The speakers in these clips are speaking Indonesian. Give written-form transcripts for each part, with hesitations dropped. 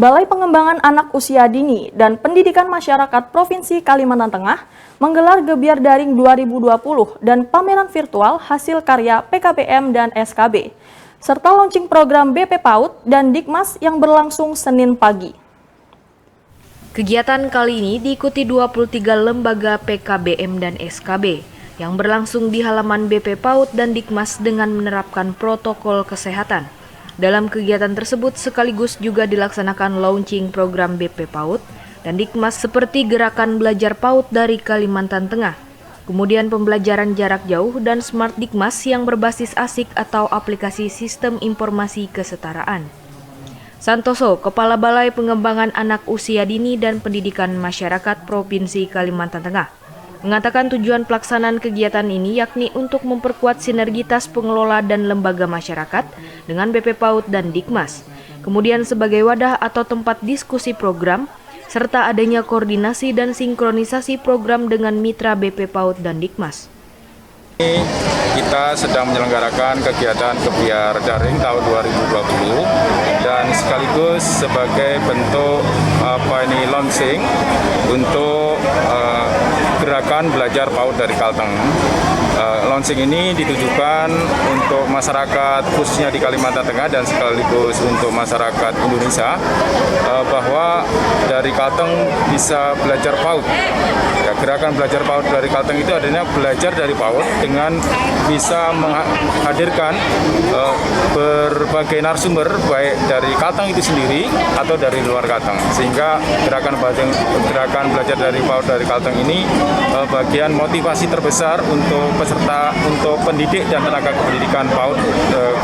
Balai Pengembangan Anak Usia Dini dan Pendidikan Masyarakat Provinsi Kalimantan Tengah menggelar Gebyar Daring 2020 dan pameran virtual hasil karya PKBM dan SKB, serta launching program BP PAUD dan Dikmas yang berlangsung Senin pagi. Kegiatan kali ini diikuti 23 lembaga PKBM dan SKB yang berlangsung di halaman BP PAUD dan Dikmas dengan menerapkan protokol kesehatan. Dalam kegiatan tersebut sekaligus juga dilaksanakan launching program BP PAUD dan Dikmas seperti gerakan belajar PAUD dari Kalimantan Tengah, kemudian pembelajaran jarak jauh dan Smart Dikmas yang berbasis ASIK atau aplikasi Sistem Informasi Kesetaraan. Santoso, Kepala Balai Pengembangan Anak Usia Dini dan Pendidikan Masyarakat Provinsi Kalimantan Tengah, mengatakan tujuan pelaksanaan kegiatan ini yakni untuk memperkuat sinergitas pengelola dan lembaga masyarakat dengan BP PAUD dan Dikmas, kemudian sebagai wadah atau tempat diskusi program, serta adanya koordinasi dan sinkronisasi program dengan mitra BP PAUD dan Dikmas. Kita sedang menyelenggarakan kegiatan Gebyar Daring tahun 2020 dan sekaligus sebagai bentuk launching untuk gerakan belajar PAUD dari Kalteng. Launching ini ditujukan untuk masyarakat khususnya di Kalimantan Tengah dan sekaligus untuk masyarakat Indonesia bahwa dari Kalteng bisa belajar PAUD. Ya, gerakan belajar PAUD dari Kalteng itu adanya belajar dari PAUD dengan bisa menghadirkan berbagai narasumber baik dari Kalteng itu sendiri atau dari luar Kalteng, sehingga gerakan belajar dari PAUD dari Kalteng ini bagian motivasi terbesar untuk peserta, untuk pendidik dan tenaga kependidikan PAUD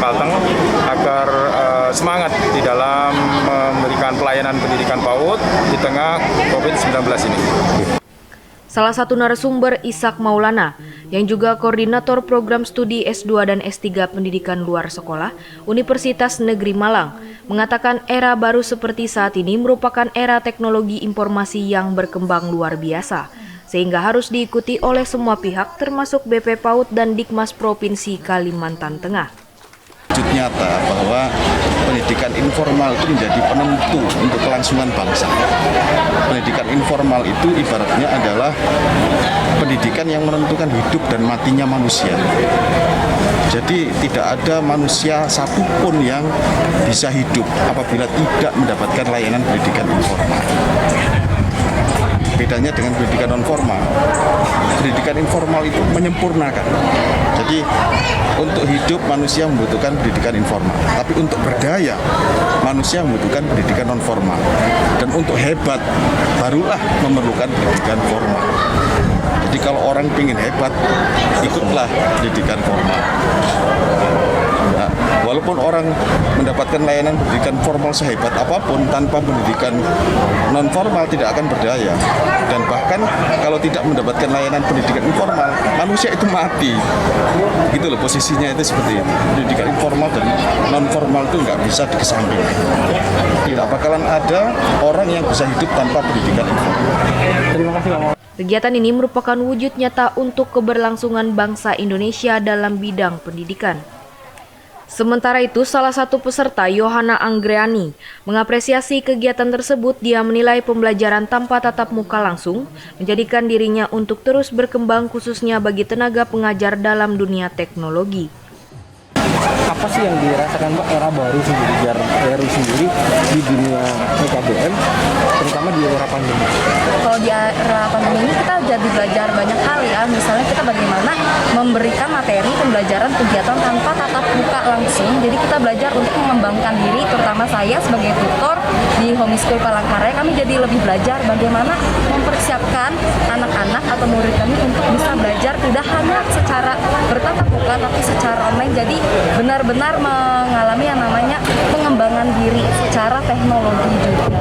Kalteng agar semangat di dalam memberikan pelayanan pendidikan PAUD di tengah COVID-19 ini. Salah satu narasumber Ishak Maulana, yang juga koordinator program studi S2 dan S3 pendidikan luar sekolah Universitas Negeri Malang, mengatakan era baru seperti saat ini merupakan era teknologi informasi yang berkembang luar biasa, sehingga harus diikuti oleh semua pihak termasuk BP PAUD dan Dikmas Provinsi Kalimantan Tengah. Wujud nyata bahwa pendidikan informal itu menjadi penentu untuk kelangsungan bangsa. Pendidikan informal itu ibaratnya adalah pendidikan yang menentukan hidup dan matinya manusia. Jadi tidak ada manusia satupun yang bisa hidup apabila tidak mendapatkan layanan pendidikan informal. Bedanya dengan pendidikan non formal. Pendidikan informal itu menyempurnakan. Jadi untuk hidup manusia membutuhkan pendidikan informal, tapi untuk berdaya manusia membutuhkan pendidikan non formal. Dan untuk hebat barulah memerlukan pendidikan formal. Jadi kalau orang ingin hebat, ikutlah pendidikan formal. Nah, walaupun orang mendapatkan layanan pendidikan formal sehebat apapun, tanpa pendidikan non formal tidak akan berdaya. Dan bahkan kalau tidak mendapatkan layanan pendidikan informal, manusia itu mati. Gitu loh posisinya itu seperti itu. Pendidikan informal dan non formal itu nggak bisa dikesampingkan. Tidak bakalan ada orang yang bisa hidup tanpa pendidikan informal. Terima kasih, Pak. Kegiatan ini merupakan wujud nyata untuk keberlangsungan bangsa Indonesia dalam bidang pendidikan. Sementara itu, salah satu peserta, Yohana Anggreani, mengapresiasi kegiatan tersebut. Dia menilai pembelajaran tanpa tatap muka langsung menjadikan dirinya untuk terus berkembang khususnya bagi tenaga pengajar dalam dunia teknologi. Apa sih yang dirasakan Mbak era baru sendiri di dunia PKBM, terutama di era pandemi? Kalau di era pandemi ini kita jadi belajar banyak hal ya, misalnya kita bagaimana memberikan materi pembelajaran kegiatan tanpa tatap muka langsung. Jadi kita belajar untuk mengembangkan diri, terutama saya sebagai tutor di Homeschool Palangkaraya, kami jadi lebih belajar bagaimana mempersiapkan anak-anak atau murid kami untuk bisa belajar tidak hanya secara bertatap muka tapi secara online. Jadi benar-benar mengalami yang namanya pengembangan diri secara teknologi juga.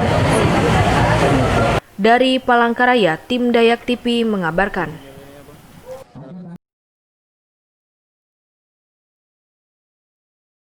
Dari Palangkaraya, tim Dayak TV mengabarkan.